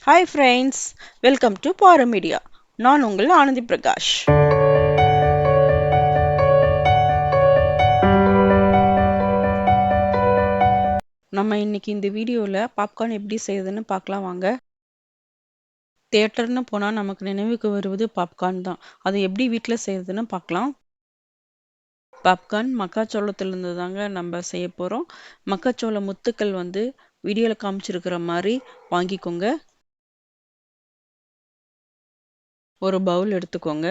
Hi friends, welcome to Power Media. நான் உங்கள் ஆனந்தி பிரகாஷ். நம்ம இன்னைக்கு இந்த வீடியோல பாப்கார்ன் எப்படி செய்யுதுன்னு பார்க்கலாம் வாங்க. தியேட்டர்னு போனா நமக்கு நினைவுக்கு வருவது பாப்கார்ன் தான். அது எப்படி வீட்டில் செய்யுதுன்னு பார்க்கலாம். பாப்கார்ன் மக்காச்சோளத்திலிருந்து தாங்க நம்ம செய்ய போறோம். மக்காச்சோள முத்துக்கள் வீடியோல காமிச்சிருக்கிற மாதிரி வாங்கிக்கோங்க. ஒரு பவுல் எடுத்துக்கோங்க.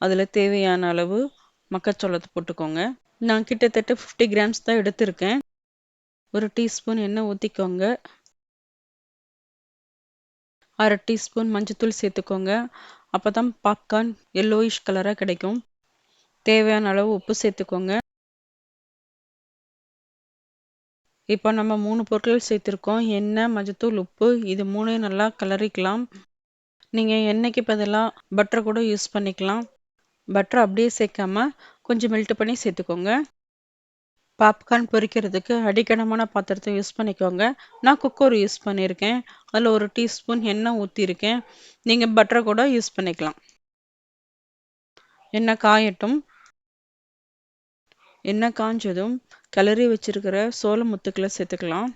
அதில் தேவையான அளவு மக்காச்சோளத்தை போட்டுக்கோங்க. நான் கிட்டத்தட்ட 50 கிராம்ஸ் தான் எடுத்திருக்கேன். ஒரு டீஸ்பூன் எண்ணெய் ஊற்றிக்கோங்க. அரை டீஸ்பூன் மஞ்சத்தூள் சேர்த்துக்கோங்க. அப்போ தான் பாப்கார்ன் எல்லோயிஷ் கலராக கிடைக்கும். தேவையான அளவு உப்பு சேர்த்துக்கோங்க. இப்போ நம்ம 3 பொருட்கள் சேர்த்துருக்கோம். எண்ணெய், மஞ்சத்தூள், உப்பு. இது 3 நல்லா கிளறிக்கலாம். நீங்கள் எண்ணெய்க்கு பதிலாக பட்டர் கூட யூஸ் பண்ணிக்கலாம். பட்டர் அப்படியே சேர்க்காம கொஞ்சம் மெல்ட் பண்ணி சேர்த்துக்கோங்க. பாப்கார்ன் பொரிக்கிறதுக்கு அடிக்கனமான பாத்திரத்தை யூஸ் பண்ணிக்கோங்க. நான் குக்கர் யூஸ் பண்ணியிருக்கேன். அதில் ஒரு டீஸ்பூன் எண்ணெய் ஊற்றிருக்கேன். நீங்கள் பட்டர் கூட யூஸ் பண்ணிக்கலாம். எண்ணெய் காயட்டும். எண்ணெய் காஞ்சதும் கிளறி வச்சிருக்கிற சோள முத்துக்களை சேர்த்துக்கலாம்.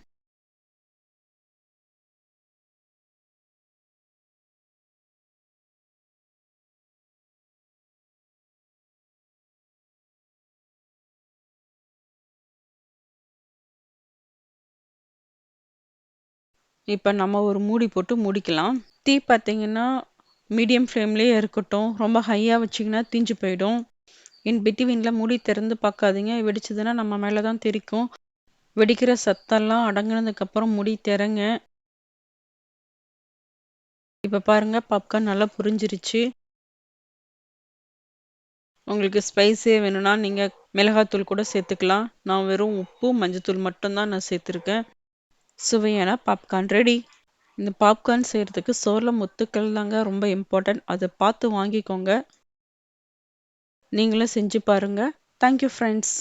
இப்போ நம்ம ஒரு மூடி போட்டு மூடிக்கலாம். தீ பார்த்தீங்கன்னா மீடியம் ஃப்ளேம்லேயே இருக்கட்டும். ரொம்ப ஹையாக வச்சிங்கன்னா தீஞ்சு போயிடும். இன் பிட்வீனில் மூடி திறந்து பார்க்காதீங்க. வெடிச்சதுன்னா நம்ம மேலே தான் தெரிக்கும். வெடிக்கிற சத்தெல்லாம் அடங்கினதுக்கப்புறம் மூடி திறங்க. இப்போ பாருங்க, பாப்கார்ன் நல்லா புரிஞ்சிருச்சு. உங்களுக்கு ஸ்பைஸே வேணும்னா நீங்கள் மிளகாத்தூள் கூட சேர்த்துக்கலாம். நான் வெறும் உப்பு, மஞ்சத்தூள் மட்டும்தான் நான் சேர்த்துருக்கேன். சுவையான பாப்கார்ன் ரெடி. இந்த பாப்கார்ன் செய்கிறதுக்கு சோள முத்துக்கள் தாங்க ரொம்ப இம்பார்ட்டன்ட். அதை பார்த்து வாங்கிக்கோங்க. நீங்களும் செஞ்சு பாருங்கள். Thank you friends.